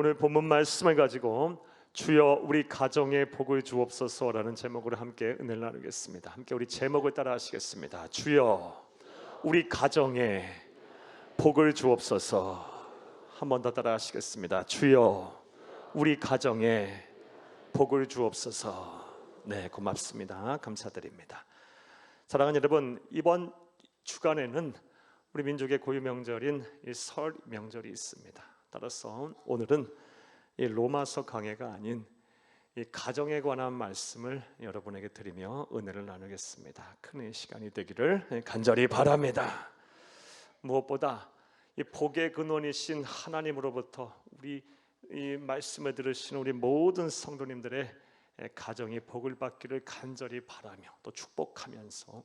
오늘 본문 말씀을 가지고 주여 우리 가정에 복을 주옵소서라는 제목으로 함께 은혜를 나누겠습니다. 함께 우리 제목을 따라 하시겠습니다. 주여 우리 가정에 복을 주옵소서. 한 번 더 따라 하시겠습니다. 주여 우리 가정에 복을 주옵소서. 네, 고맙습니다. 감사드립니다. 사랑하는 여러분, 이번 주간에는 우리 민족의 고유 명절인 이 설 명절이 있습니다. 따라서 오늘은 이 로마서 강해가 아닌 이 가정에 관한 말씀을 여러분에게 드리며 은혜를 나누겠습니다. 큰 시간이 되기를 간절히 바랍니다. 무엇보다 이 복의 근원이신 하나님으로부터 우리 이 말씀을 들으신 우리 모든 성도님들의 가정이 복을 받기를 간절히 바라며 또 축복하면서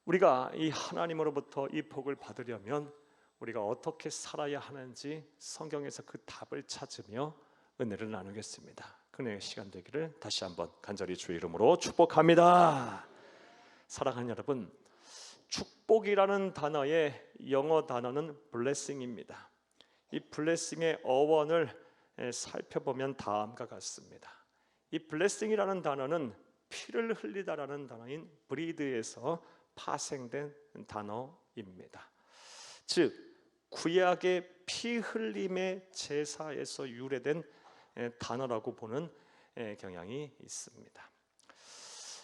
우리가 이 하나님으로부터 이 복을 받으려면 우리가 어떻게 살아야 하는지 성경에서 그 답을 찾으며 은혜를 나누겠습니다. 그의 시간 되기를 다시 한번 간절히 주의 이름으로 축복합니다. 사랑하는 여러분, 축복이라는 단어의 영어 단어는 blessing입니다. 이 blessing의 어원을 살펴보면 다음과 같습니다. 이 blessing이라는 단어는 피를 흘리다라는 단어인 bleed에서 파생된 단어입니다. 즉 구약의 피 흘림의 제사에서 유래된 단어라고 보는 경향이 있습니다.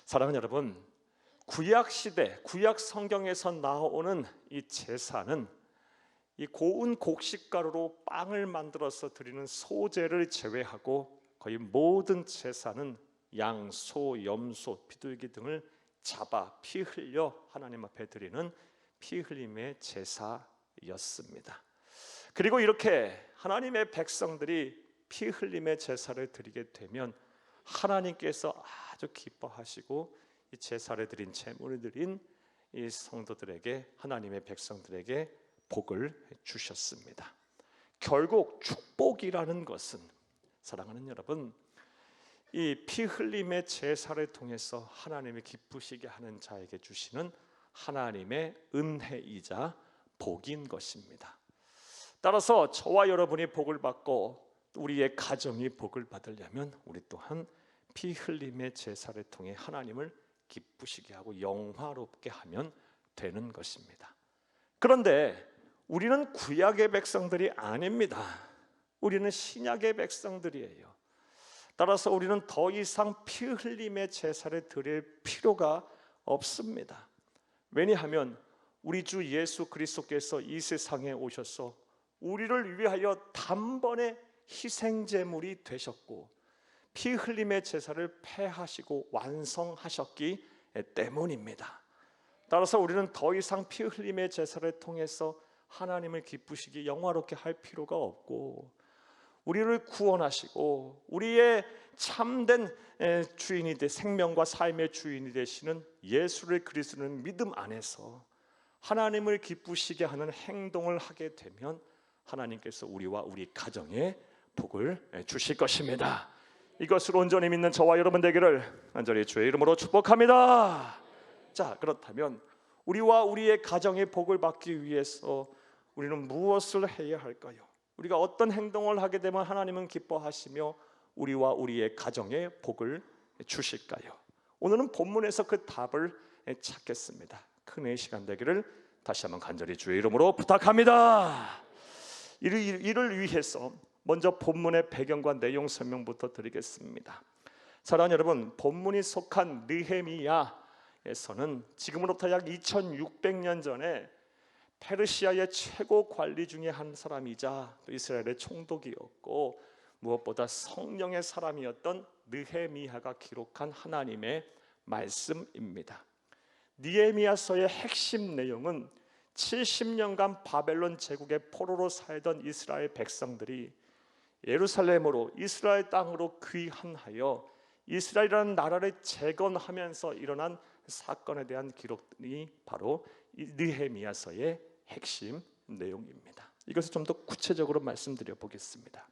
사랑하는 여러분, 구약 시대, 구약 성경에서 나오는 이 제사는 이 고운 곡식가루로 빵을 만들어서 드리는 소제를 제외하고 거의 모든 제사는 양, 소, 염소, 비둘기 등을 잡아 피 흘려 하나님 앞에 드리는 피 흘림의 제사였습니다. 그리고 이렇게 하나님의 백성들이 피 흘림의 제사를 드리게 되면 하나님께서 아주 기뻐하시고 이 제사를 드린 제물을 드린 이 성도들에게, 하나님의 백성들에게 복을 주셨습니다. 결국 축복이라는 것은, 사랑하는 여러분, 이 피 흘림의 제사를 통해서 하나님이 기쁘시게 하는 자에게 주시는 하나님의 은혜이자 복인 것입니다. 따라서 저와 여러분이 복을 받고 우리의 가정이 복을 받으려면 우리 또한 피 흘림의 제사를 통해 하나님을 기쁘시게 하고 영화롭게 하면 되는 것입니다. 그런데 우리는 구약의 백성들이 아닙니다. 우리는 신약의 백성들이에요. 따라서 우리는 더 이상 피 흘림의 제사를 드릴 필요가 없습니다. 왜냐하면 우리 주 예수 그리스도께서 이 세상에 오셔서 우리를 위하여 단번에 희생제물이 되셨고 피 흘림의 제사를 폐하시고 완성하셨기 때문입니다. 따라서 우리는 더 이상 피 흘림의 제사를 통해서 하나님을 기쁘시게 영화롭게 할 필요가 없고, 우리를 구원하시고 우리의 참된 주인이 되 생명과 삶의 주인이 되시는 예수를 그리스도는 믿음 안에서 하나님을 기쁘시게 하는 행동을 하게 되면 하나님께서 우리와 우리 가정에 복을 주실 것입니다. 이것을 온전히 믿는 저와 여러분 되기를 간절히 주의 이름으로 축복합니다. 자, 그렇다면 우리와 우리의 가정의 복을 받기 위해서 우리는 무엇을 해야 할까요? 우리가 어떤 행동을 하게 되면 하나님은 기뻐하시며 우리와 우리의 가정에 복을 주실까요? 오늘은 본문에서 그 답을 찾겠습니다. 큰 시간 되기를 다시 한번 간절히 주의 이름으로 부탁합니다. 이를 위해서 먼저 본문의 배경과 내용 설명부터 드리겠습니다. 사랑하는 여러분, 본문이 속한 느헤미야에서는 지금으로부터 약 2600년 전에 페르시아의 최고 관리 중에 한 사람이자 또 이스라엘의 총독이었고 무엇보다 성령의 사람이었던 느헤미야가 기록한 하나님의 말씀입니다. 느헤미야서의 핵심 내용은 70년간 바벨론 제국의 포로로 살던 이스라엘 백성들이 예루살렘으로, 이스라엘 땅으로 귀환하여 이스라엘이라는 나라를 재건하면서 일어난 사건에 대한 기록이 바로 이 느헤미야서의 핵심 내용입니다. 이것을 좀 더 구체적으로 말씀드려 보겠습니다.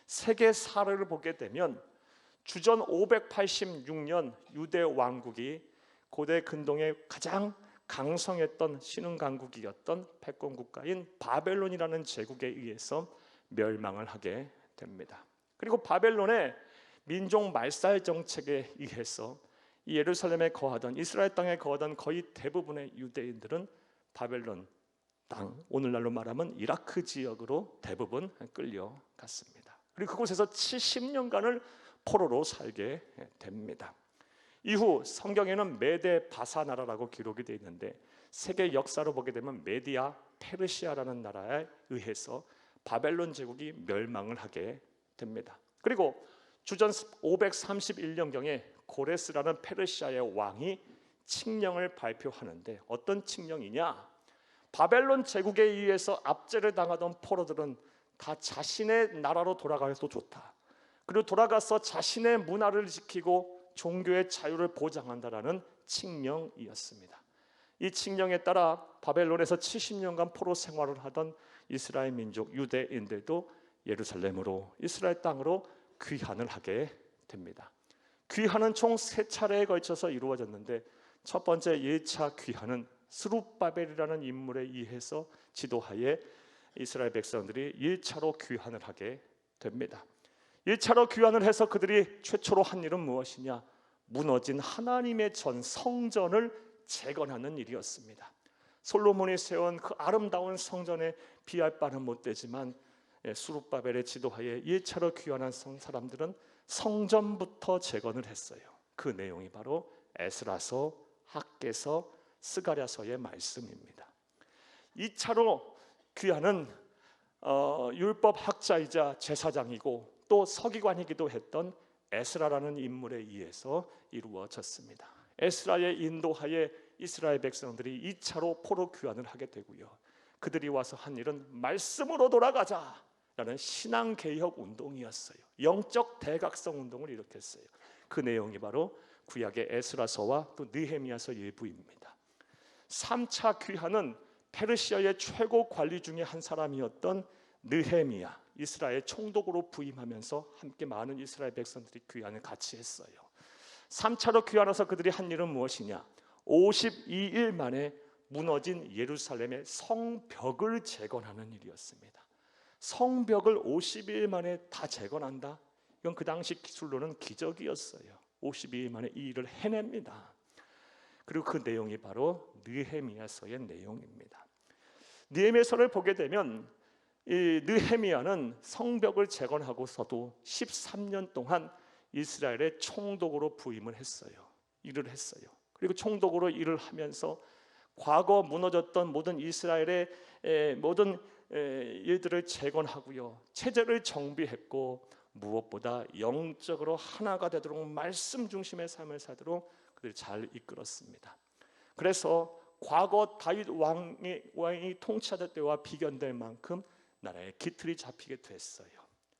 세계사를 보게 되면 주전 586년 유대 왕국이 고대 근동의 가장 강성했던 신흥강국이었던 패권 국가인 바벨론이라는 제국에 의해서 멸망을 하게 됩니다. 그리고 바벨론의 민족 말살 정책에 의해서 이 예루살렘에 거하던, 이스라엘 땅에 거하던 거의 대부분의 유대인들은 바벨론 땅, 오늘날로 말하면 이라크 지역으로 대부분 끌려갔습니다. 그리고 그곳에서 70년간을 포로로 살게 됩니다. 이후 성경에는 메데 바사 나라라고 기록이 되어 있는데, 세계 역사로 보게 되면 메디아 페르시아라는 나라에 의해서 바벨론 제국이 멸망을 하게 됩니다. 그리고 주전 531년경에 고레스라는 페르시아의 왕이 칙령을 발표하는데, 어떤 칙령이냐? 바벨론 제국에 의해서 압제를 당하던 포로들은 다 자신의 나라로 돌아가도 좋다. 그리고 돌아가서 자신의 문화를 지키고 종교의 자유를 보장한다라는 칙령이었습니다. 이 칙령에 따라 바벨론에서 70년간 포로 생활을 하던 이스라엘 민족 유대인들도 예루살렘으로, 이스라엘 땅으로 귀환을 하게 됩니다. 귀환은 총 3차례에 걸쳐서 이루어졌는데, 첫 번째 1차 귀환은 스룹바벨이라는 인물에 의해서 지도하에 이스라엘 백성들이 1차로 귀환을 하게 됩니다. 1차로 귀환을 해서 그들이 최초로 한 일은 무엇이냐? 무너진 하나님의 전 성전을 재건하는 일이었습니다. 솔로몬이 세운 그 아름다운 성전에 비할 바는 못 되지만, 스룹바벨의 지도하에 1차로 귀환한 사람들은 성전부터 재건을 했어요. 그 내용이 바로 에스라서, 학개서, 스가랴서의 말씀입니다. 2차로 귀환은 율법 학자이자 제사장이고 또 서기관이기도 했던 에스라라는 인물에 의해서 이루어졌습니다. 에스라의 인도하에 이스라엘 백성들이 2차로 포로 귀환을 하게 되고요. 그들이 와서 한 일은 말씀으로 돌아가자라는 신앙개혁 운동이었어요. 영적 대각성 운동을 일으켰어요. 그 내용이 바로 구약의 에스라서와 또 느헤미야서 일부입니다. 3차 귀환은 페르시아의 최고 관리 중에 한 사람이었던 느헤미야, 이스라엘 총독으로 부임하면서 함께 많은 이스라엘 백성들이 귀환을 같이 했어요. 3차로 귀환해서 그들이 한 일은 무엇이냐? 52일 만에 무너진 예루살렘의 성벽을 재건하는 일이었습니다. 성벽을 52일 만에 다 재건한다? 이건 그 당시 기술로는 기적이었어요. 52일 만에 이 일을 해냅니다. 그리고 그 내용이 바로 느헤미야서의 내용입니다. 느헤미야서를 보게 되면 이 느헤미야는 성벽을 재건하고서도 13년 동안 이스라엘의 총독으로 부임을 했어요. 일을 했어요. 그리고 총독으로 일을 하면서 과거 무너졌던 모든 이스라엘의 모든 일들을 재건하고요, 체제를 정비했고, 무엇보다 영적으로 하나가 되도록 말씀 중심의 삶을 살도록 그들을 잘 이끌었습니다. 그래서 과거 다윗 왕이 통치하던 때와 비견될 만큼 나라의 기틀이 잡히게 됐어요.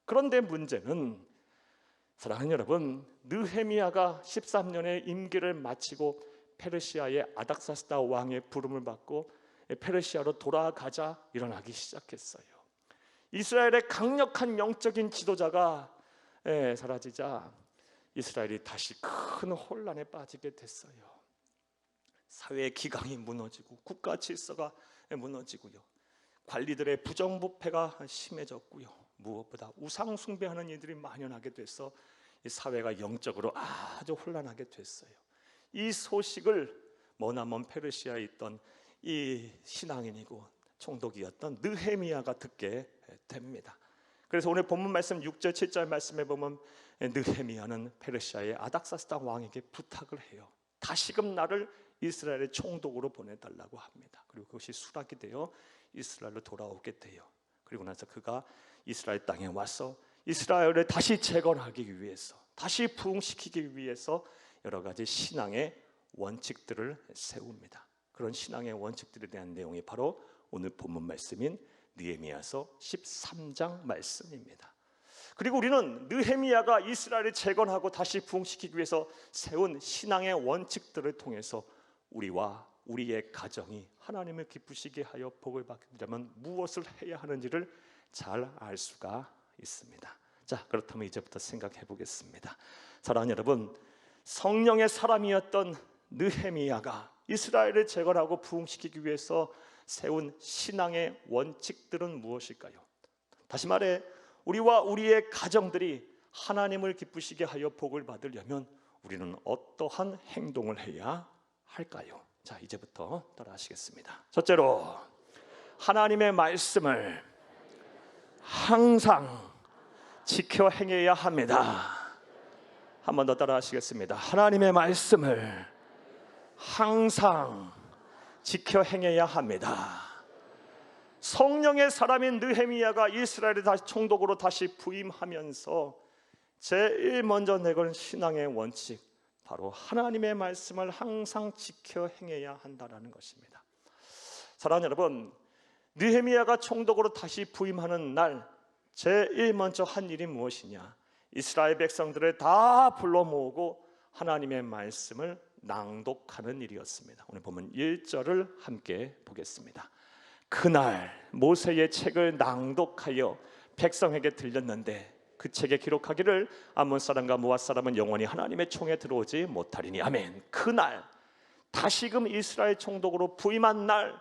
그런데 문제는, 사랑하는 여러분, 느헤미야가 13년의 임기를 마치고 페르시아의 아닥사스다 왕의 부름을 받고 페르시아로 돌아가자 일어나기 시작했어요. 이스라엘의 강력한 영적인 지도자가 사라지자 이스라엘이 다시 큰 혼란에 빠지게 됐어요. 사회의 기강이 무너지고 국가 질서가 무너지고요, 관리들의 부정부패가 심해졌고요, 무엇보다 우상 숭배하는 이들이 만연하게 돼서 이 사회가 영적으로 아주 혼란하게 됐어요. 이 소식을 머나먼 페르시아에 있던 이 신앙인이고 총독이었던 느헤미야가 듣게 됩니다. 그래서 오늘 본문 말씀 6절 7절 말씀에 보면 느헤미야는 페르시아의 아닥사스다 왕에게 부탁을 해요. 다시금 나를 이스라엘의 총독으로 보내달라고 합니다. 그리고 그것이 수락이 되어 이스라엘로 돌아오게 돼요. 그리고 나서 그가 이스라엘 땅에 와서 이스라엘을 다시 재건하기 위해서, 다시 부흥시키기 위해서 여러 가지 신앙의 원칙들을 세웁니다. 그런 신앙의 원칙들에 대한 내용이 바로 오늘 본문 말씀인 느헤미야서 13장 말씀입니다. 그리고 우리는 느헤미야가 이스라엘을 재건하고 다시 부흥시키기 위해서 세운 신앙의 원칙들을 통해서 우리와 우리의 가정이 하나님을 기쁘시게 하여 복을 받게 되려면 무엇을 해야 하는지를 잘 알 수가 있습니다. 자, 그렇다면 이제부터 생각해 보겠습니다. 사랑하는 여러분, 성령의 사람이었던 느헤미야가 이스라엘을 재건하고 부흥시키기 위해서 세운 신앙의 원칙들은 무엇일까요? 다시 말해, 우리와 우리의 가정들이 하나님을 기쁘시게 하여 복을 받으려면 우리는 어떠한 행동을 해야 할까요? 자, 이제부터 따라하시겠습니다. 첫째로, 하나님의 말씀을 항상 지켜 행해야 합니다. 한 번 더 따라하시겠습니다. 하나님의 말씀을 항상 지켜 행해야 합니다. 성령의 사람인 느헤미야가 이스라엘을 다시 총독으로 다시 부임하면서 제일 먼저 내건 신앙의 원칙, 바로 하나님의 말씀을 항상 지켜 행해야 한다는 것입니다. 사랑하는 여러분, 느헤미야가 총독으로 다시 부임하는 날 제일 먼저 한 일이 무엇이냐? 이스라엘 백성들을 다 불러 모으고 하나님의 말씀을 낭독하는 일이었습니다. 오늘 보면 1절을 함께 보겠습니다. 그날 모세의 책을 낭독하여 백성에게 들렸는데 그 책에 기록하기를 암몬 사람과 모압 사람은 영원히 하나님의 총에 들어오지 못하리니. 아멘. 그날 다시금 이스라엘 총독으로 부임한 날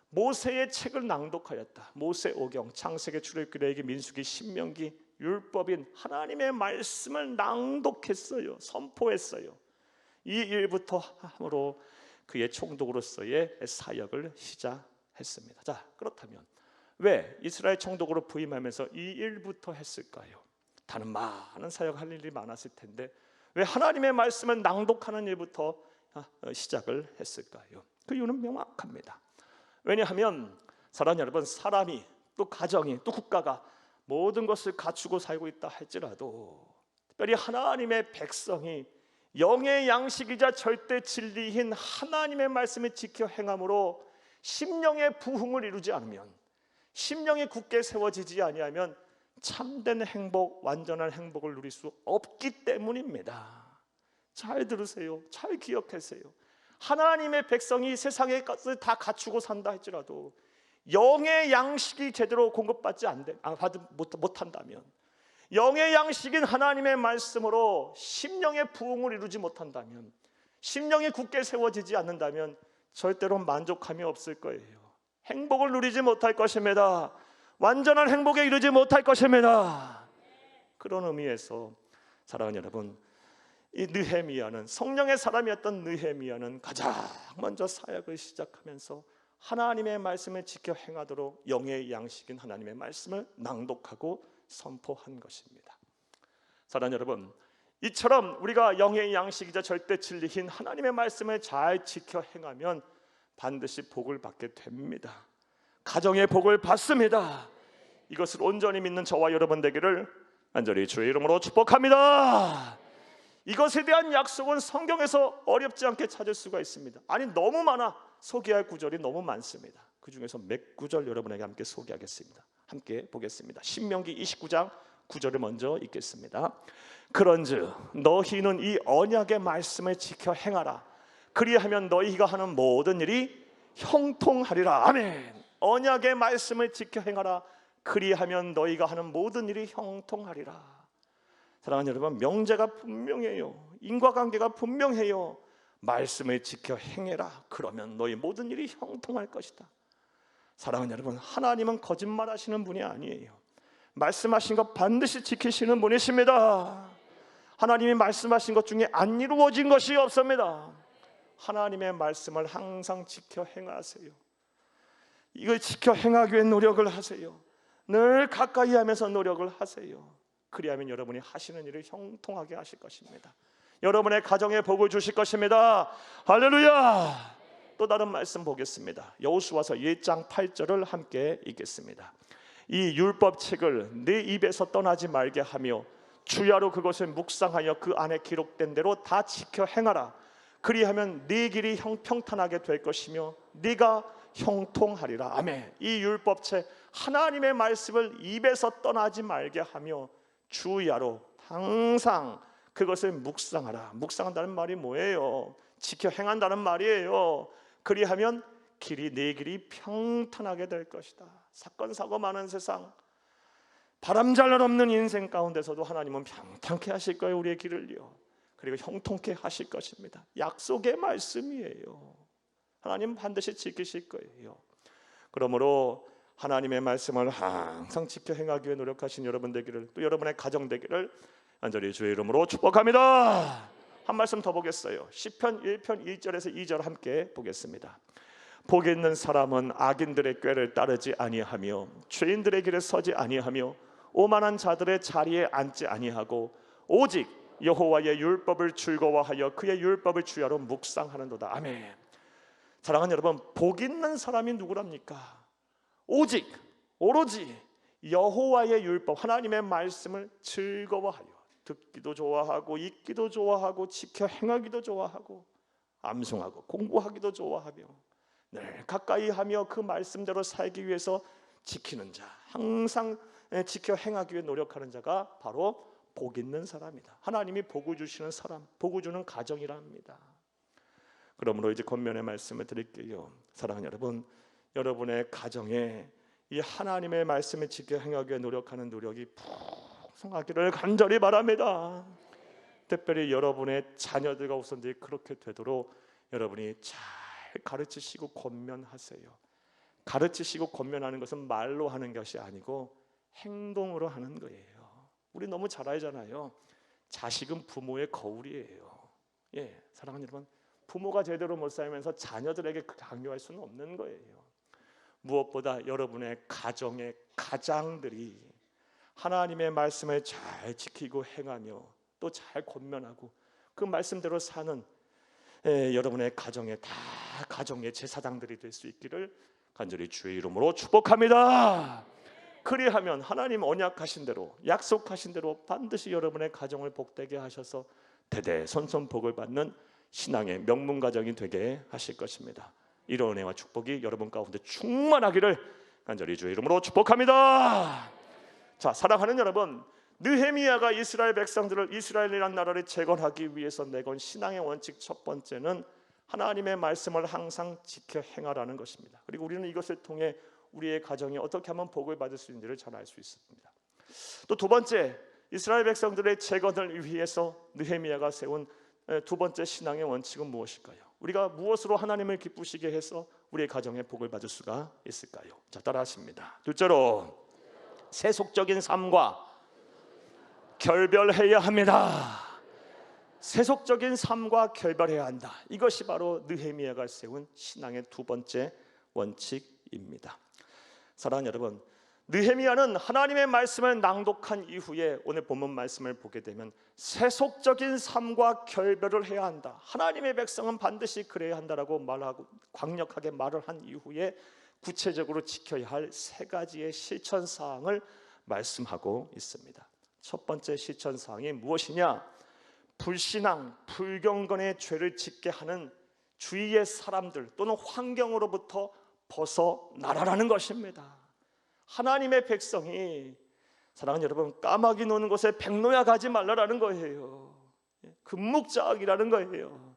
모세의 책을 낭독하였다. 모세오경, 창세기, 출애굽기, 레위기, 민수기, 신명기, 율법인 하나님의 말씀을 낭독했어요. 선포했어요. 이 일부터 함으로 그의 총독으로서의 사역을 시작했습니다. 자, 그렇다면 왜 이스라엘 총독으로 부임하면서 이 일부터 했을까요? 다른 많은 사역할 일이 많았을 텐데 왜 하나님의 말씀을 낭독하는 일부터 시작을 했을까요? 그 이유는 명확합니다. 왜냐하면 사랑하는 여러분, 사람이 또 가정이 또 국가가 모든 것을 갖추고 살고 있다 할지라도 특별히 하나님의 백성이 영의 양식이자 절대 진리인 하나님의 말씀을 지켜 행함으로 심령의 부흥을 이루지 않으면, 심령이 굳게 세워지지 아니하면 참된 행복, 완전한 행복을 누릴 수 없기 때문입니다. 잘 들으세요. 잘 기억하세요. 하나님의 백성이 세상의 것을 다 갖추고 산다 할지라도 영의 양식이 제대로 공급받지 못한다면, 영의 양식인 하나님의 말씀으로 심령의 부흥을 이루지 못한다면, 심령이 굳게 세워지지 않는다면 절대로 만족함이 없을 거예요. 행복을 누리지 못할 것입니다. 완전한 행복에 이르지 못할 것입니다. 그런 의미에서 사랑하는 여러분, 이 느헤미야는, 성령의 사람이었던 느헤미야는 가장 먼저 사역을 시작하면서 하나님의 말씀을 지켜 행하도록 영의 양식인 하나님의 말씀을 낭독하고 선포한 것입니다. 사랑하는 여러분, 이처럼 우리가 영의 양식이자 절대 진리인 하나님의 말씀을 잘 지켜 행하면 반드시 복을 받게 됩니다. 가정의 복을 받습니다. 이것을 온전히 믿는 저와 여러분 되기를 간절히 주의 이름으로 축복합니다. 이것에 대한 약속은 성경에서 어렵지 않게 찾을 수가 있습니다. 아니, 너무 많아. 소개할 구절이 너무 많습니다. 그 중에서 몇 구절 여러분에게 함께 소개하겠습니다. 함께 보겠습니다. 신명기 29장 9절을 먼저 읽겠습니다. 그런즉 너희는 이 언약의 말씀을 지켜 행하라. 그리하면 너희가 하는 모든 일이 형통하리라. 아멘. 언약의 말씀을 지켜 행하라. 그리하면 너희가 하는 모든 일이 형통하리라. 사랑하는 여러분, 명제가 분명해요. 인과관계가 분명해요. 말씀을 지켜 행해라. 그러면 너희 모든 일이 형통할 것이다. 사랑하는 여러분, 하나님은 거짓말하시는 분이 아니에요. 말씀하신 것 반드시 지키시는 분이십니다. 하나님이 말씀하신 것 중에 안 이루어진 것이 없습니다. 하나님의 말씀을 항상 지켜 행하세요. 이걸 지켜 행하기 위해 노력을 하세요. 늘 가까이 하면서 노력을 하세요. 그리하면 여러분이 하시는 일을 형통하게 하실 것입니다. 여러분의 가정에 복을 주실 것입니다. 할렐루야. 또 다른 말씀 보겠습니다. 여호수아서 1장 8절을 함께 읽겠습니다. 이 율법책을 네 입에서 떠나지 말게 하며 주야로 그것을 묵상하여 그 안에 기록된 대로 다 지켜 행하라. 그리하면 네 길이 평탄하게 될 것이며 네가 형통하리라. 아멘. 이 율법책 하나님의 말씀을 입에서 떠나지 말게 하며 주야로 항상 그것을 묵상하라. 묵상한다는 말이 뭐예요? 지켜 행한다는 말이에요. 그리하면 네 길이 평탄하게 될 것이다. 사건 사고 많은 세상, 바람잘 없는 인생 가운데서도 하나님은 평탄케 하실 거예요. 우리의 길을요. 그리고 형통케 하실 것입니다. 약속의 말씀이에요. 하나님 반드시 지키실 거예요. 그러므로 하나님의 말씀을 항상 지켜 행하기 위해 노력하신 여러분 되기를, 또 여러분의 가정 되기를 간절히 주의 이름으로 축복합니다. 한 말씀 더 보겠어요. 시편 1편 1절에서 2절 함께 보겠습니다. 복이 있는 사람은 악인들의 꾀를 따르지 아니하며 죄인들의 길에 서지 아니하며 오만한 자들의 자리에 앉지 아니하고 오직 여호와의 율법을 즐거워하여 그의 율법을 주야로 묵상하는도다. 아멘. 사랑하는 여러분, 복 있는 사람이 누구랍니까? 오직 오로지 여호와의 율법, 하나님의 말씀을 즐거워하여 듣기도 좋아하고 읽기도 좋아하고 지켜 행하기도 좋아하고 암송하고 공부하기도 좋아하며 늘 가까이 하며 그 말씀대로 살기 위해서 지키는 자, 항상 지켜 행하기 위해 노력하는 자가 바로 복 있는 사람이다. 하나님이 복을 주시는 사람, 복을 주는 가정이라 합니다. 그러므로 이제 권면의 말씀을 드릴게요. 사랑하는 여러분, 여러분의 가정에 이 하나님의 말씀을 지켜 행하기 위해 노력하는 노력이 풍성하기를 간절히 바랍니다. 특별히 여러분의 자녀들과 후손들이 그렇게 되도록 여러분이 잘 가르치시고 권면하세요. 가르치시고 권면하는 것은 말로 하는 것이 아니고 행동으로 하는 거예요. 우리 너무 잘 알잖아요. 자식은 부모의 거울이에요. 예, 사랑하는 여러분, 부모가 제대로 못 살면서 자녀들에게 강요할 수는 없는 거예요. 무엇보다 여러분의 가정의 가장들이 하나님의 말씀을 잘 지키고 행하며 또 잘 권면하고 그 말씀대로 사는 여러분의 가정에 다 가정의 제사장들이 될 수 있기를 간절히 주의 이름으로 축복합니다. 그리하면 하나님 언약하신 대로, 약속하신 대로 반드시 여러분의 가정을 복되게 하셔서 대대손손 복을 받는 신앙의 명문 가정이 되게 하실 것입니다. 이런 은혜와 축복이 여러분 가운데 충만하기를 간절히 주의 이름으로 축복합니다. 자, 사랑하는 여러분, 느헤미야가 이스라엘 백성들을, 이스라엘이라는 나라를 재건하기 위해서 내건 신앙의 원칙 첫 번째는 하나님의 말씀을 항상 지켜 행하라는 것입니다. 그리고 우리는 이것을 통해 우리의 가정이 어떻게 하면 복을 받을 수 있는지를 잘 알 수 있습니다. 또 두 번째, 이스라엘 백성들의 재건을 위해서 느헤미야가 세운 두 번째 신앙의 원칙은 무엇일까요? 우리가 무엇으로 하나님을 기쁘시게 해서 우리의 가정에 복을 받을 수가 있을까요? 자, 따라하십니다. 둘째로, 세속적인 삶과 결별해야 합니다. 세속적인 삶과 결별해야 한다. 이것이 바로 느헤미야가 세운 신앙의 두 번째 원칙입니다. 사랑하는 여러분, 느헤미야는 하나님의 말씀을 낭독한 이후에 오늘 본문 말씀을 보게 되면 세속적인 삶과 결별을 해야 한다. 하나님의 백성은 반드시 그래야 한다라고 말하고 강력하게 말을 한 이후에 구체적으로 지켜야 할 세 가지의 실천 사항을 말씀하고 있습니다. 첫 번째 실천 사항이 무엇이냐? 불신앙, 불경건의 죄를 짓게 하는 주위의 사람들 또는 환경으로부터 벗어나라라는 것입니다. 하나님의 백성이, 사랑하는 여러분, 까마귀 노는 곳에 백노야 가지 말라라는 거예요. 금묵자학이라는 거예요.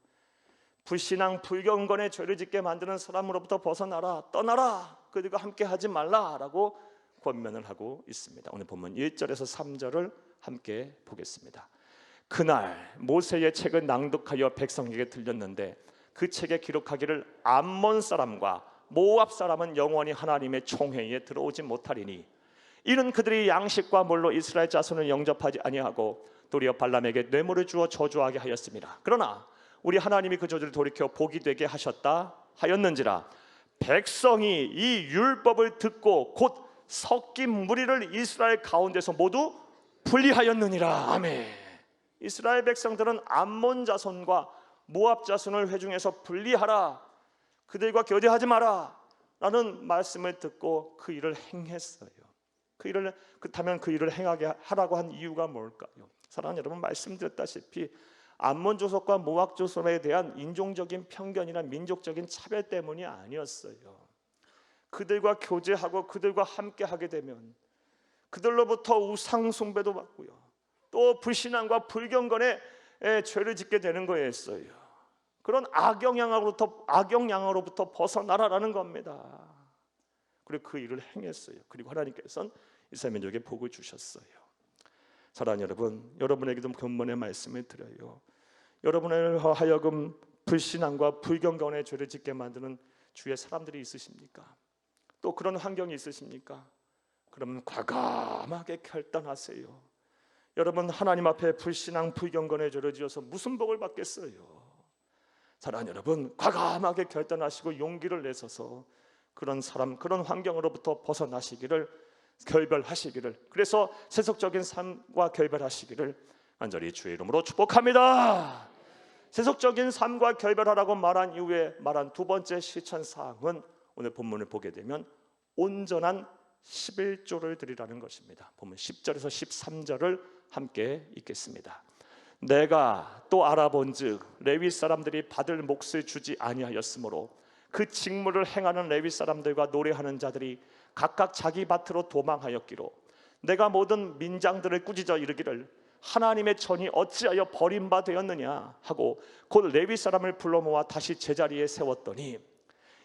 불신앙, 불경건의 죄를 짓게 만드는 사람으로부터 벗어나라, 떠나라, 그들과 함께 하지 말라라고 권면을 하고 있습니다. 오늘 본문 1절에서 3절을 함께 보겠습니다. 그날 모세의 책을 낭독하여 백성에게 들렸는데 그 책에 기록하기를 암몬 사람과 모압 사람은 영원히 하나님의 총회에 들어오지 못하리니 이는 그들이 양식과 물로 이스라엘 자손을 영접하지 아니하고 도리어 발람에게 뇌물을 주어 저주하게 하였습니다. 그러나 우리 하나님이 그 저주를 돌이켜 복이 되게 하셨다 하였는지라 백성이 이 율법을 듣고 곧 섞인 무리를 이스라엘 가운데서 모두 분리하였느니라. 아멘. 이스라엘 백성들은 암몬 자손과 모압 자손을 회중에서 분리하라, 그들과 교제하지 마라 라는 말씀을 듣고 그 일을 행했어요. 그렇다면 그 일을 행하게 하라고 한 이유가 뭘까요? 사랑하는 여러분, 말씀드렸다시피 암몬 조속과 모압 조속에 대한 인종적인 편견이나 민족적인 차별 때문이 아니었어요. 그들과 교제하고 그들과 함께 하게 되면 그들로부터 우상 숭배도 받고요, 또 불신앙과 불경건의 죄를 짓게 되는 거였어요. 그런 악영향으로부터 벗어나라라는 겁니다. 그리고 그 일을 행했어요. 그리고 하나님께서는 이스라엘 민족에 복을 주셨어요. 사랑하는 여러분, 여러분에게도 근본의 말씀을 드려요. 여러분을 하여금 불신앙과 불경건의 죄를 짓게 만드는 주위에 사람들이 있으십니까? 또 그런 환경이 있으십니까? 그러면 과감하게 결단하세요. 여러분, 하나님 앞에 불신앙 불경건에 저러지어서 무슨 복을 받겠어요? 사랑하는 여러분, 과감하게 결단하시고 용기를 내셔서 그런 사람, 그런 환경으로부터 벗어나시기를, 결별하시기를, 그래서 세속적인 삶과 결별하시기를 간절히 주의 이름으로 축복합니다. 세속적인 삶과 결별하라고 말한 이후에 말한 두 번째 실천사항은 오늘 본문을 보게 되면 온전한 11조를 드리라는 것입니다. 보면 10절에서 13절을 함께 읽겠습니다. 내가 또 알아본즉 레위 사람들이 받을 몫을 주지 아니하였으므로 그 직무를 행하는 레위 사람들과 노래하는 자들이 각각 자기 밭으로 도망하였기로 내가 모든 민장들을 꾸짖어 이르기를 하나님의 전이 어찌하여 버림바 되었느냐 하고 곧 레위 사람을 불러 모아 다시 제자리에 세웠더니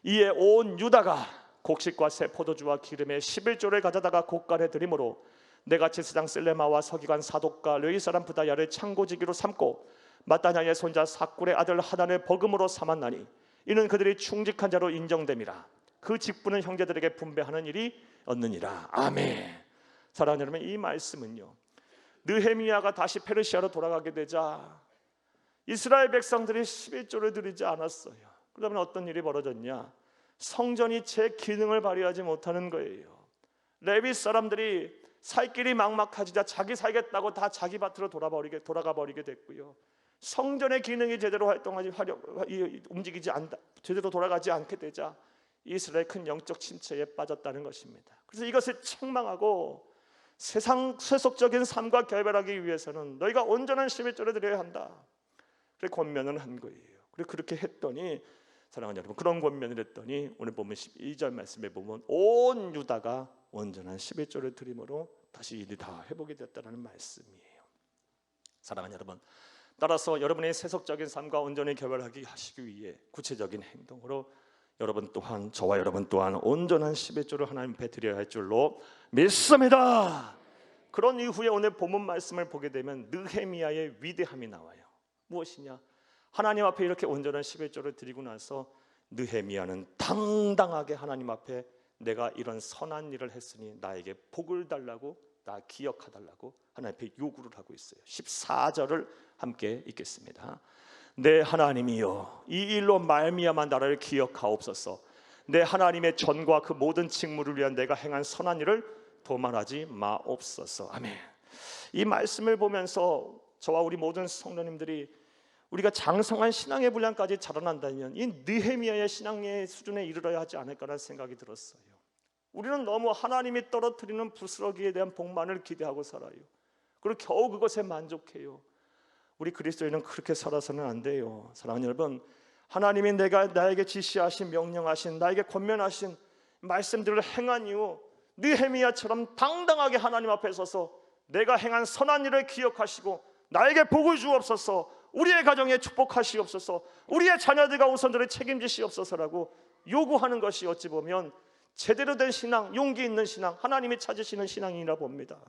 이에 온 유다가 곡식과 새 포도주와 기름에 11조를 가져다가 곳간에 드림으로 내가 제사장 셀레마와 서기관 사독과 레위 사람 부다야를 창고지기로 삼고 마따냐의 손자 사꿀의 아들 하단을 버금으로 삼았나니 이는 그들이 충직한 자로 인정됨이라. 그 직분은 형제들에게 분배하는 일이 없느니라. 아멘. 사랑하는 여러분, 이 말씀은요, 느헤미야가 다시 페르시아로 돌아가게 되자 이스라엘 백성들이 11조를 드리지 않았어요. 그러면 어떤 일이 벌어졌냐? 성전이 제 기능을 발휘하지 못하는 거예요. 레위 사람들이 살 길이 막막하지자 자기 살겠다고 다 자기 밭으로 돌아가 버리게 됐고요. 성전의 기능이 제대로 움직이지 않다, 제대로 돌아가지 않게 되자 이스라엘 큰 영적 침체에 빠졌다는 것입니다. 그래서 이것을 책망하고 세속적인 삶과 결별하기 위해서는 너희가 온전한 11조를 드려야 한다. 그래 권면을 한 거예요. 그래 그렇게 했더니 사랑하는 여러분, 그런 권면을 했더니 오늘 보면 12절 말씀에 보면 온 유다가 온전한 11조를 드림으로 다시 일이 다 회복이 됐다는 말씀이에요. 사랑하는 여러분, 따라서 여러분의 세속적인 삶과 온전히 결별하기 하시기 위해 구체적인 행동으로 여러분 또한, 저와 여러분 또한 온전한 11조를 하나님 앞에 드려야 할 줄로 믿습니다. 그런 이후에 오늘 본문 말씀을 보게 되면 느헤미야의 위대함이 나와요. 무엇이냐? 하나님 앞에 이렇게 온전한 11조를 드리고 나서 느헤미야는 당당하게 하나님 앞에 내가 이런 선한 일을 했으니 나에게 복을 달라고, 나 기억하달라고 하나님 앞에 요구를 하고 있어요. 14절을 함께 읽겠습니다. 내 하나님이여, 이 일로 말미암아 나를 기억하옵소서. 내 하나님의 전과 그 모든 직무를 위한 내가 행한 선한 일을 도말하지 마옵소서. 아멘. 이 말씀을 보면서 저와 우리 모든 성도님들이 우리가 장성한 신앙의 분량까지 자라난다면 이 느헤미야의 신앙의 수준에 이르러야 하지 않을까라는 생각이 들었어요. 우리는 너무 하나님이 떨어뜨리는 부스러기에 대한 복만을 기대하고 살아요. 그리고 겨우 그것에 만족해요. 우리 그리스도인은 그렇게 살아서는 안 돼요. 사랑하는 여러분, 하나님이 나에게 지시하신, 명령하신, 나에게 권면하신 말씀들을 행한 이후 느헤미야처럼 당당하게 하나님 앞에 서서 내가 행한 선한 일을 기억하시고 나에게 복을 주옵소서, 우리의 가정에 축복하시옵소서, 우리의 자녀들과 우선들을 책임지시옵소서라고 요구하는 것이 어찌 보면 제대로 된 신앙, 용기 있는 신앙, 하나님이 찾으시는 신앙이라 봅니다.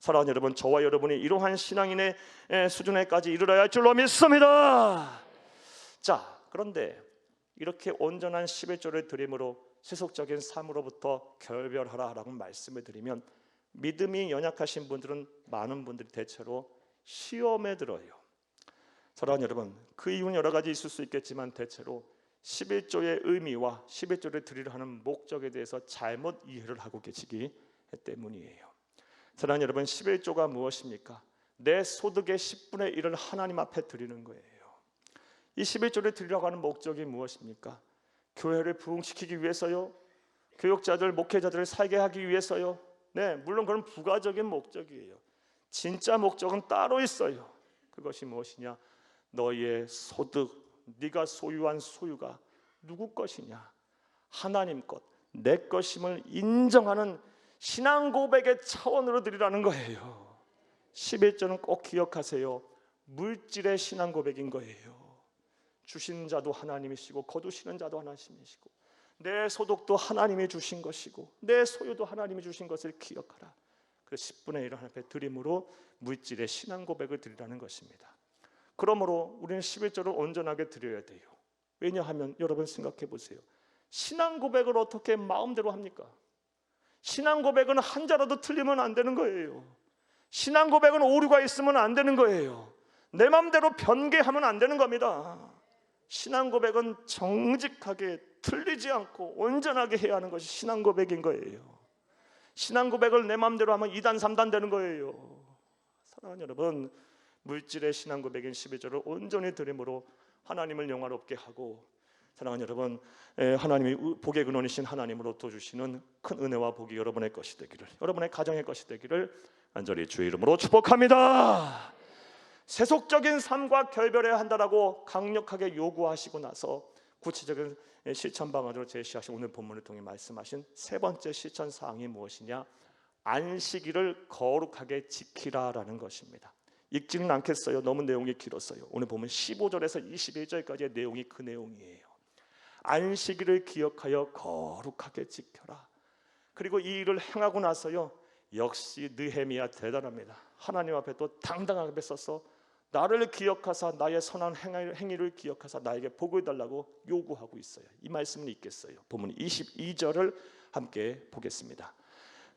사랑하는 여러분, 저와 여러분이 이러한 신앙인의 수준에까지 이르러야 할 줄로 믿습니다. 자, 그런데 이렇게 온전한 11조를 드림으로 세속적인 삶으로부터 결별하라라고 말씀을 드리면 믿음이 연약하신 분들은, 많은 분들이 대체로 시험에 들어요. 사랑하는 여러분, 그 이유는 여러 가지 있을 수 있겠지만 대체로 11조의 의미와 11조를 드리려 하는 목적에 대해서 잘못 이해를 하고 계시기 때문이에요. 사랑하는 여러분, 11조가 무엇입니까? 내 소득의 10분의 1을 하나님 앞에 드리는 거예요. 이 11조를 드리려고 하는 목적이 무엇입니까? 교회를 부흥시키기 위해서요? 교육자들, 목회자들을 살게 하기 위해서요? 네, 물론 그런 부가적인 목적이에요. 진짜 목적은 따로 있어요. 그것이 무엇이냐? 너희의 소득, 네가 소유한 소유가 누구 것이냐? 하나님 것, 내 것임을 인정하는 신앙 고백의 차원으로 드리라는 거예요. 11조는 꼭 기억하세요. 물질의 신앙 고백인 거예요. 주신 자도 하나님이시고 거두시는 자도 하나님이시고 내 소득도 하나님이 주신 것이고 내 소유도 하나님이 주신 것을 기억하라. 그래서 10분의 1을 하나님 앞에 드림으로 물질의 신앙 고백을 드리라는 것입니다. 그러므로 우리는 11조를 온전하게 드려야 돼요. 왜냐하면 여러분 생각해 보세요. 신앙 고백을 어떻게 마음대로 합니까? 신앙 고백은 한 자라도 틀리면 안 되는 거예요. 신앙 고백은 오류가 있으면 안 되는 거예요. 내 마음대로 변개하면 안 되는 겁니다. 신앙 고백은 정직하게 틀리지 않고 온전하게 해야 하는 것이 신앙 고백인 거예요. 신앙 고백을 내 마음대로 하면 2단 3단 되는 거예요. 사랑하는 여러분, 물질의 신앙 고백인 12절을 온전히 드림으로 하나님을 영화롭게 하고, 사랑하는 여러분, 하나님이 복의 근원이신 하나님으로부터 주시는 큰 은혜와 복이 여러분의 것이 되기를, 여러분의 가정의 것이 되기를 간절히 주의 이름으로 축복합니다. 세속적인 삶과 결별해야 한다라고 강력하게 요구하시고 나서 구체적인 실천 방안으로 제시하신 오늘 본문을 통해 말씀하신 세 번째 실천 사항이 무엇이냐? 안식일을 거룩하게 지키라라는 것입니다. 읽지는 않겠어요. 너무 내용이 길었어요. 오늘 보면 15절에서 21절까지의 내용이 그 내용이에요. 안식일을 기억하여 거룩하게 지켜라. 그리고 이 일을 행하고 나서요, 역시 느헤미야 대단합니다. 하나님 앞에 또 당당하게 서서 나를 기억하사 나의 선한 행위를 기억하사 나에게 복을 달라고 요구하고 있어요. 이 말씀을 읽겠어요. 본문 22절을 함께 보겠습니다.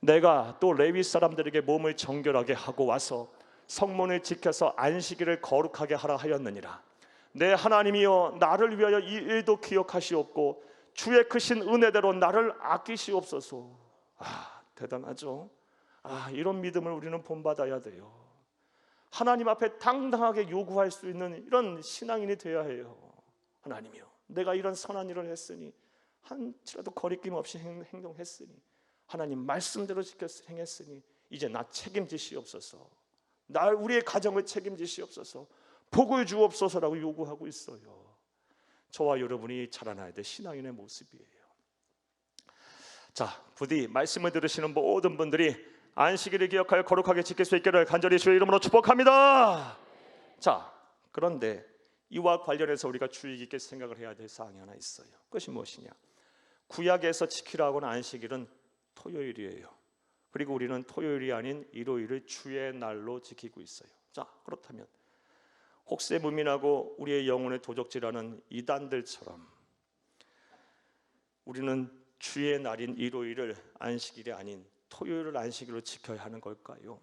내가 또 레위 사람들에게 몸을 정결하게 하고 와서 성문을 지켜서 안식일을 거룩하게 하라 하였느니라. 내 하나님이여, 나를 위하여 이 일도 기억하시옵고 주의 크신 은혜대로 나를 아끼시옵소서. 대단하죠. 이런 믿음을 우리는 본받아야 돼요. 하나님 앞에 당당하게 요구할 수 있는 이런 신앙인이 되어야 해요. 하나님이여, 내가 이런 선한 일을 했으니, 한치라도 거리낌 없이 행동했으니, 하나님 말씀대로 행했으니 이제 나 책임지시옵소서. 우리의 가정을 책임지시옵소서. 복을 주옵소서라고 요구하고 있어요. 저와 여러분이 자라나야 될 신앙인의 모습이에요. 자, 부디 말씀을 들으시는 모든 분들이 안식일을 기억하여 거룩하게 지킬 수 있기를 간절히 주의 이름으로 축복합니다. 자, 그런데 이와 관련해서 우리가 주의 깊게 생각을 해야 될 사항이 하나 있어요. 그것이 무엇이냐? 구약에서 지키라고 하는 안식일은 토요일이에요. 그리고 우리는 토요일이 아닌 일요일을 주의 날로 지키고 있어요. 자, 그렇다면 혹세 무민하고 우리의 영혼을 도적질하는 이단들처럼 우리는 주의 날인 일요일을 안식일이 아닌 토요일을 안식일로 지켜야 하는 걸까요?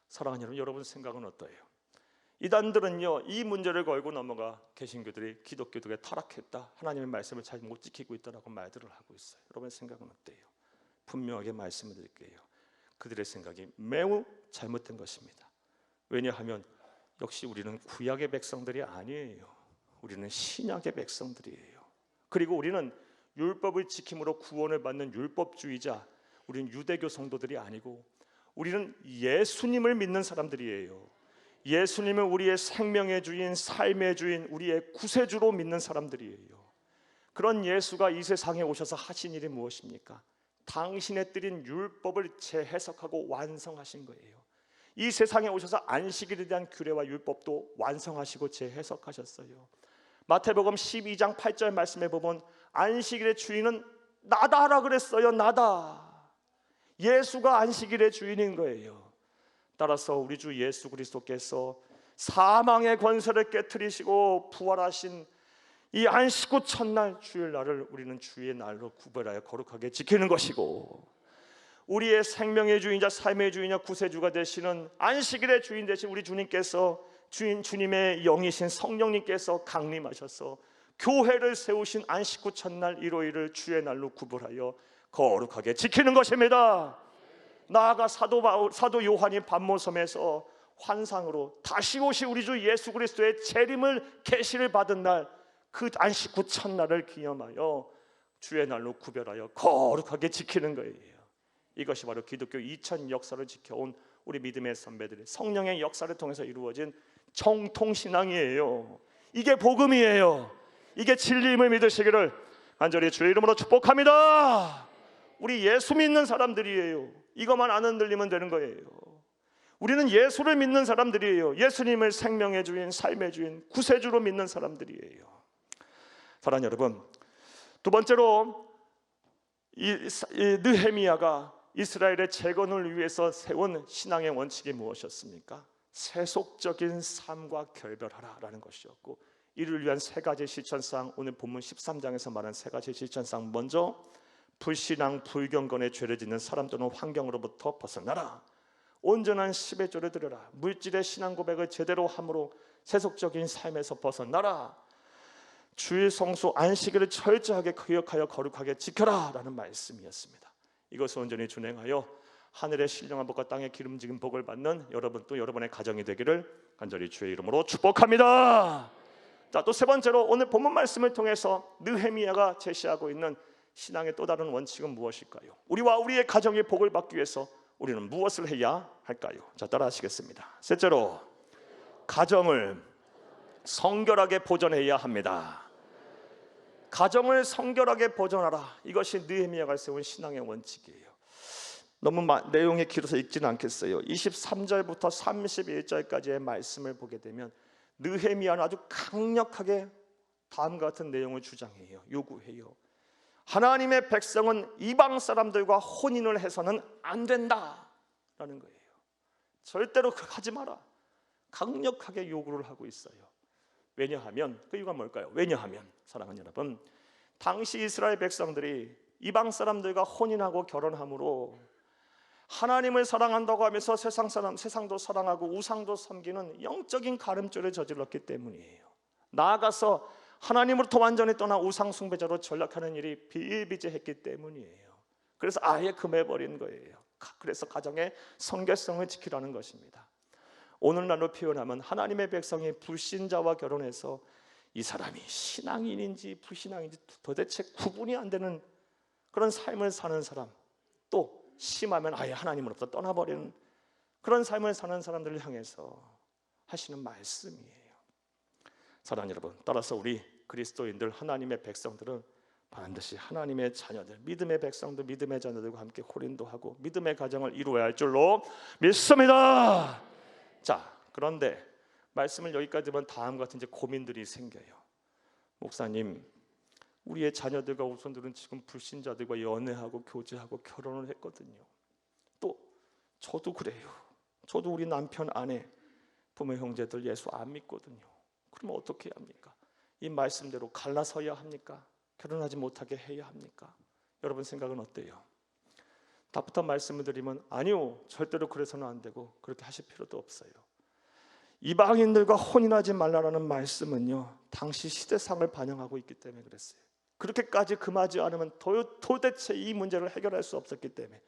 사랑하는 여러분, 생각은 어떠해요? 이단들은요, 이 문제를 걸고 넘어가 개신교들이 기독교도에 타락했다, 하나님의 말씀을 잘 못 지키고 있다라고 말들을 하고 있어요. 여러분 생각은 어때요? 분명하게 말씀을 드릴게요. 그들의 생각이 매우 잘못된 것입니다. 왜냐하면 역시 우리는 구약의 백성들이 아니에요. 우리는 신약의 백성들이에요. 그리고 우리는 율법을 지킴으로 구원을 받는 율법주의자, 우리는 유대교 성도들이 아니고 우리는 예수님을 믿는 사람들이에요. 예수님을 우리의 생명의 주인, 삶의 주인, 우리의 구세주로 믿는 사람들이에요. 그런 예수가 이 세상에 오셔서 하신 일이 무엇입니까? 당신의 뜻인 율법을 재해석하고 완성하신 거예요. 이 세상에 오셔서 안식일에 대한 규례와 율법도 완성하시고 재해석하셨어요. 마태복음 12장 8절 말씀에 보면 안식일의 주인은 나다라 그랬어요. 나다. 예수가 안식일의 주인인 거예요. 따라서 우리 주 예수 그리스도께서 사망의 권세를 깨트리시고 부활하신 이 안식 후 첫날 주일날을 우리는 주의 날로 구별하여 거룩하게 지키는 것이고, 우리의 생명의 주인자, 삶의 주인자, 구세주가 되시는 안식일의 주인 되신 우리 주님께서, 주님의 영이신 성령님께서 강림하셔서 교회를 세우신 안식 후 첫날 일요일을 주의 날로 구별하여 거룩하게 지키는 것입니다. 나아가 사도 요한이 반모섬에서 환상으로 다시 오실 우리 주 예수 그리스도의 재림을 계시를 받은 날, 그 안식 후 첫날을 기념하여 주의 날로 구별하여 거룩하게 지키는 거예요. 이것이 바로 기독교 2000 역사를 지켜온 우리 믿음의 선배들의 성령의 역사를 통해서 이루어진 정통신앙이에요. 이게 복음이에요. 이게 진리임을 믿으시기를 간절히 주의 이름으로 축복합니다. 우리 예수 믿는 사람들이에요. 이것만 안 흔들리면 되는 거예요. 우리는 예수를 믿는 사람들이에요. 예수님을 생명의 주인, 삶의 주인, 구세주로 믿는 사람들이에요. 사랑하는 여러분, 두 번째로 이 느헤미야가 이스라엘의 재건을 위해서 세운 신앙의 원칙이 무엇이었습니까? 세속적인 삶과 결별하라라는 것이었고, 이를 위한 세 가지 실천상, 오늘 본문 13장에서 말한 세 가지 실천상, 먼저 불신앙 불경건의 죄를 짓는 사람 또는 환경으로부터 벗어나라. 온전한 십의조를 드려라. 물질의 신앙 고백을 제대로 함으로 세속적인 삶에서 벗어나라. 주일 성수 안식일을 철저하게 기억하여 거룩하게 지켜라 라는 말씀이었습니다. 이것을 온전히 준행하여 하늘의 신령한 복과 땅의 기름진 복을 받는 여러분 또 여러분의 가정이 되기를 간절히 주의 이름으로 축복합니다. 자, 또 세 번째로 오늘 본문 말씀을 통해서 느헤미야가 제시하고 있는 신앙의 또 다른 원칙은 무엇일까요? 우리와 우리의 가정의 복을 받기 위해서 우리는 무엇을 해야 할까요? 자, 따라 하시겠습니다. 셋째로, 가정을 성결하게 보존해야 합니다. 가정을 성결하게 보존하라. 이것이 느헤미야가 세운 신앙의 원칙이에요. 너무 내용이 길어서 읽지는 않겠어요. 23절부터 31절까지의 말씀을 보게 되면 느헤미야는 아주 강력하게 다음과 같은 내용을 주장해요. 요구해요. 하나님의 백성은 이방 사람들과 혼인을 해서는 안 된다라는 거예요. 절대로 하지 마라. 강력하게 요구를 하고 있어요. 왜냐하면 그 이유가 뭘까요? 왜냐하면 사랑하는 여러분, 당시 이스라엘 백성들이 이방 사람들과 혼인하고 결혼함으로 하나님을 사랑한다고 하면서 세상도 사랑하고 우상도 섬기는 영적인 가늠죄를 저질렀기 때문이에요. 나아가서 하나님으로부터 완전히 떠나 우상 숭배자로 전락하는 일이 비일비재했기 때문이에요. 그래서 아예 금해버린 거예요. 그래서 가정의 성결성을 지키라는 것입니다. 오늘날로 표현하면 하나님의 백성이 불신자와 결혼해서 이 사람이 신앙인인지 불신앙인지 도대체 구분이 안 되는 그런 삶을 사는 사람, 또 심하면 아예 하나님으로부터 떠나버리는 그런 삶을 사는 사람들을 향해서 하시는 말씀이에요. 사랑하는 여러분, 따라서 우리 그리스도인들, 하나님의 백성들은 반드시 하나님의 자녀들, 믿음의 백성들, 믿음의 자녀들과 함께 호린도 하고 믿음의 가정을 이루어야 할 줄로 믿습니다. 자, 그런데 말씀을 여기까지 들으면 다음과 같은 이제 고민들이 생겨요. 목사님, 우리의 자녀들과 우선들은 지금 불신자들과 연애하고 교제하고 결혼을 했거든요. 또 저도 그래요. 저도 우리 남편, 아내, 부모, 형제들 예수 안 믿거든요. 그러면 어떻게 해야 합니까? 이 말씀대로 갈라서야 합니까? 결혼하지 못하게 해야 합니까? 여러분 생각은 어때요? 답부터 말씀을 드리면 아니요, 절대로 그래서는 안 되고 그렇게 하실 필요도 없어요. 이방인들과 혼인하지 말라라는 말씀은요, 당시 시대상을 반영하고 있기 때문에 그랬어요. 그렇게까지 금하지 않으면 도대체 이 문제를 해결할 수 없었기 때문에,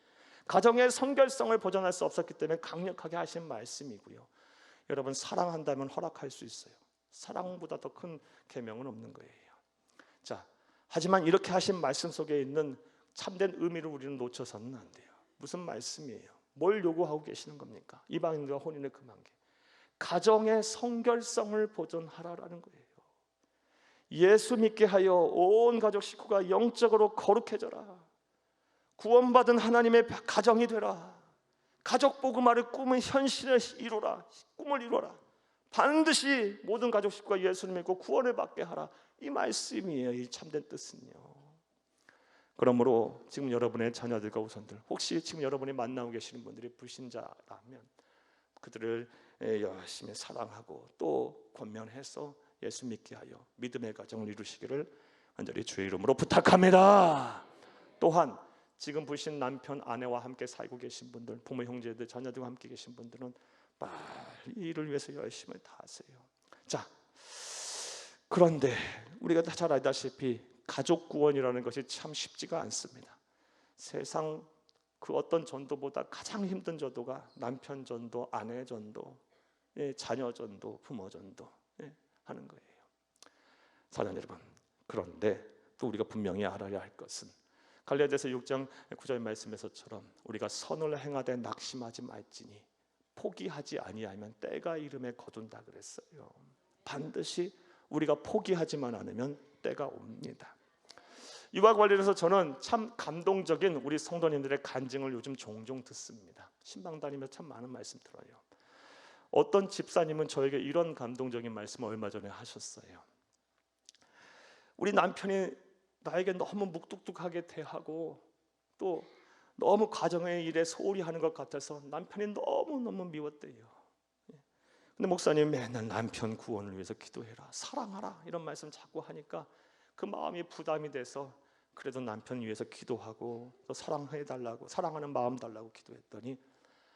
가정의 성결성을 보존할 수 없었기 때문에 강력하게 하신 말씀이고요. 여러분, 사랑한다면 허락할 수 있어요. 사랑보다 더 큰 계명은 없는 거예요. 자, 하지만 이렇게 하신 말씀 속에 있는 참된 의미를 우리는 놓쳐서는 안 돼요. 무슨 말씀이에요? 뭘 요구하고 계시는 겁니까? 이방인과 혼인을 금한 게 가정의 성결성을 보존하라라는 거예요. 예수 믿게 하여 온 가족 식구가 영적으로 거룩해져라. 구원받은 하나님의 가정이 되라. 가족 복음화를 꿈은 현실에 이루라. 꿈을 이루라. 반드시 모든 가족 식구가 예수를 믿고 구원을 받게 하라. 이 말씀이에요. 이 참된 뜻은요. 그러므로 지금 여러분의 자녀들과 우선들, 혹시 지금 여러분이 만나고 계시는 분들이 불신자라면 그들을 열심히 사랑하고 또 권면해서 예수 믿게 하여 믿음의 가정을 이루시기를 간절히 주의 이름으로 부탁합니다. 또한 지금 불신 남편, 아내와 함께 살고 계신 분들, 부모, 형제들, 자녀들과 함께 계신 분들은 빨리 이를 위해서 열심히 다 하세요. 자, 그런데 우리가 다 잘 알다시피 가족 구원이라는 것이 참 쉽지가 않습니다. 세상 그 어떤 전도보다 가장 힘든 전도가 남편 전도, 아내 전도, 자녀 전도, 부모 전도 하는 거예요. 사랑하는 여러분, 그런데 또 우리가 분명히 알아야 할 것은 갈라디아서 6장 9절 말씀에서처럼 우리가 선을 행하되 낙심하지 말지니 포기하지 아니하면 때가 이름에 거둔다 그랬어요. 반드시 우리가 포기하지만 않으면 때가 옵니다. 이와 관련해서 저는 참 감동적인 우리 성도님들의 간증을 요즘 종종 듣습니다. 신방 다니며 참 많은 말씀 들어요. 어떤 집사님은 저에게 이런 감동적인 말씀을 얼마 전에 하셨어요. 우리 남편이 나에게 너무 묵뚝뚝하게 대하고 또 너무 가정의 일에 소홀히 하는 것 같아서 남편이 너무너무 미웠대요. 근데 목사님 맨날 남편 구원을 위해서 기도해라, 사랑하라 이런 말씀 자꾸 하니까 그 마음이 부담이 돼서 그래도 남편 위해서 기도하고 또 사랑해달라고, 사랑하는 마음 달라고 기도했더니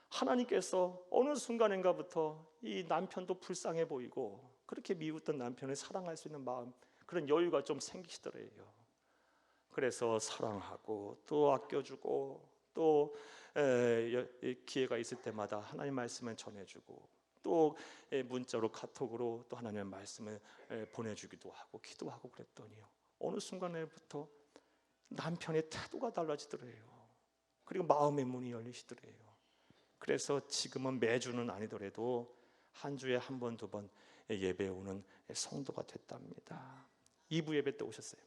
하나님께서 어느 순간인가부터 이 남편도 불쌍해 보이고 그렇게 미웠던 남편을 사랑할 수 있는 마음, 그런 여유가 좀 생기시더래요. 그래서 사랑하고 또 아껴주고 또 기회가 있을 때마다 하나님 말씀을 전해주고 또 문자로 카톡으로 또 하나님의 말씀을 보내주기도 하고 기도하고 그랬더니요, 어느 순간에부터 남편의 태도가 달라지더래요. 그리고 마음의 문이 열리시더래요. 그래서 지금은 매주는 아니더라도 한 주에 한 번, 두 번 예배 오는 성도가 됐답니다. 2부 예배 때 오셨어요.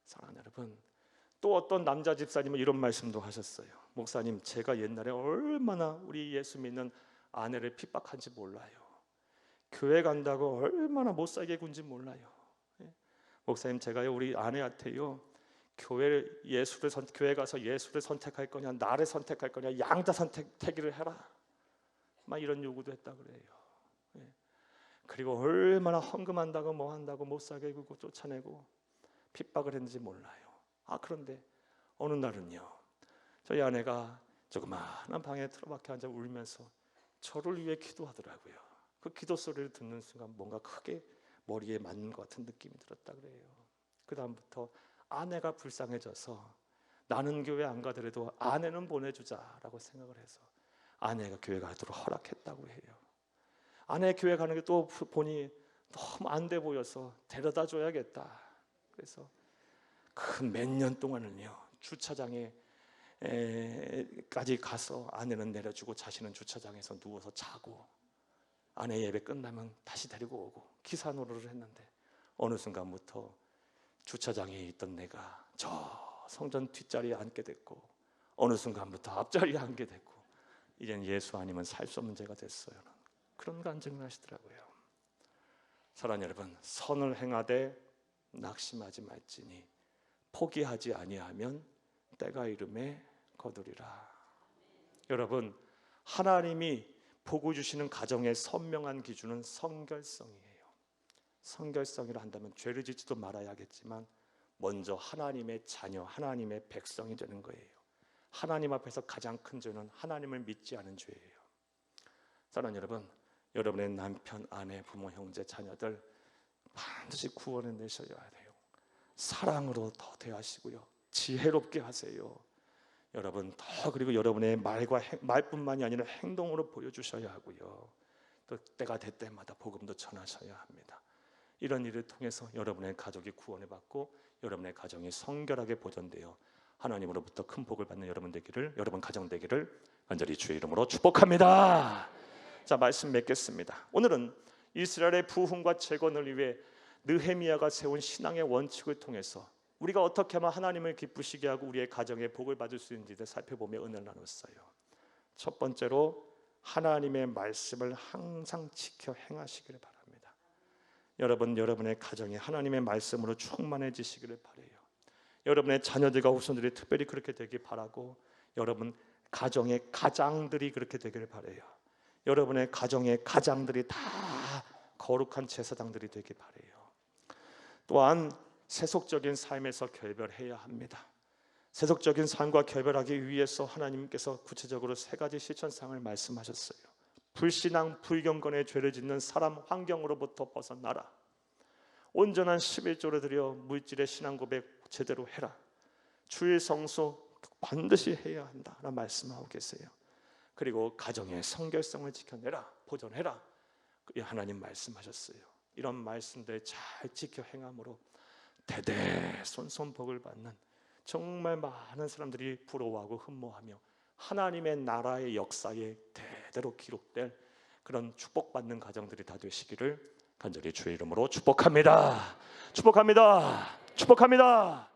사랑하는 여러분, 또 어떤 남자 집사님은 이런 말씀도 하셨어요. 목사님, 제가 옛날에 얼마나 우리 예수 믿는 아내를 핍박한지 몰라요. 교회 간다고 얼마나 못 살게 군지 몰라요. 목사님, 제가요 우리 아내한테요 교회 가서 예수를 선택할 거냐 나를 선택할 거냐 양자 선택기를 해라, 막 이런 요구도 했다 그래요. 그리고 얼마나 헌금한다고 뭐 한다고 못 살게 굴고 쫓아내고 핍박을 했는지 몰라요. 그런데 어느 날은요, 저희 아내가 조그마한 방에 틀어박혀 앉아 울면서 저를 위해 기도하더라고요. 그 기도 소리를 듣는 순간 뭔가 크게 머리에 맞는 것 같은 느낌이 들었다 그래요. 그 다음부터 아내가 불쌍해져서 나는 교회 안 가더라도 아내는 보내주자라고 생각을 해서 아내가 교회 가도록 허락했다고 해요. 아내 교회 가는 게 또 보니 너무 안 돼 보여서 데려다 줘야겠다. 그래서 큰 몇 년 동안은요 주차장에 까지 가서 아내는 내려주고 자신은 주차장에서 누워서 자고 아내 예배 끝나면 다시 데리고 오고 기사 노릇을 했는데 어느 순간부터 주차장에 있던 내가 저 성전 뒷자리에 앉게 됐고 어느 순간부터 앞자리에 앉게 됐고 이젠 예수 아니면 살 수 없는 죄가 됐어요. 그런 간증을 하시더라고요. 사랑하는 여러분, 선을 행하되 낙심하지 말지니 포기하지 아니하면 때가 이름에 거두리라. 여러분, 하나님이 복을 주시는 가정의 선명한 기준은 성결성이에요. 성결성이라 한다면 죄를 짓지도 말아야겠지만 먼저 하나님의 자녀, 하나님의 백성이 되는 거예요. 하나님 앞에서 가장 큰 죄는 하나님을 믿지 않은 죄예요. 사랑하는 여러분, 여러분의 남편, 아내, 부모, 형제, 자녀들 반드시 구원해 내셔야 돼요. 사랑으로 더 대하시고요, 지혜롭게 하세요. 여러분 더, 그리고 여러분의 말뿐만이 아니라 행동으로 보여주셔야 하고요, 또 때가 될 때마다 복음도 전하셔야 합니다. 이런 일을 통해서 여러분의 가족이 구원을 받고 여러분의 가정이 성결하게 보존되어 하나님으로부터 큰 복을 받는 여러분 가정 되기를 간절히 주의 이름으로 축복합니다. 자, 말씀 맺겠습니다. 오늘은 이스라엘의 부흥과 재건을 위해 느헤미야가 세운 신앙의 원칙을 통해서 우리가 어떻게 하면 하나님을 기쁘시게 하고 우리의 가정에 복을 받을 수 있는지를 살펴보며 은혜를 나눴어요. 첫 번째로 하나님의 말씀을 항상 지켜 행하시기를 바랍니다. 여러분의 가정이 하나님의 말씀으로 충만해지시기를 바라요. 여러분의 자녀들과 후손들이 특별히 그렇게 되길 바라고, 여러분 가정의 가장들이 그렇게 되기를 바라요. 여러분의 가정의 가장들이 다 거룩한 제사장들이 되길 바라요. 또한 세속적인 삶에서 결별해야 합니다. 세속적인 삶과 결별하기 위해서 하나님께서 구체적으로 3가지 실천사항을 말씀하셨어요. 불신앙, 불경건의 죄를 짓는 사람 환경으로부터 벗어나라. 온전한 11조를 드려 물질의 신앙 고백 제대로 해라. 주일 성수 반드시 해야 한다라는 말씀하고 계세요. 그리고 가정의 성결성을 지켜내라, 보존해라, 하나님 말씀하셨어요. 이런 말씀들 잘 지켜 행함으로 대대손손 복을 받는, 정말 많은 사람들이 부러워하고 흠모하며 하나님의 나라의 역사에 대대로 기록될 그런 축복받는 가정들이 다 되시기를 간절히 주의 이름으로 축복합니다. 축복합니다. 축복합니다.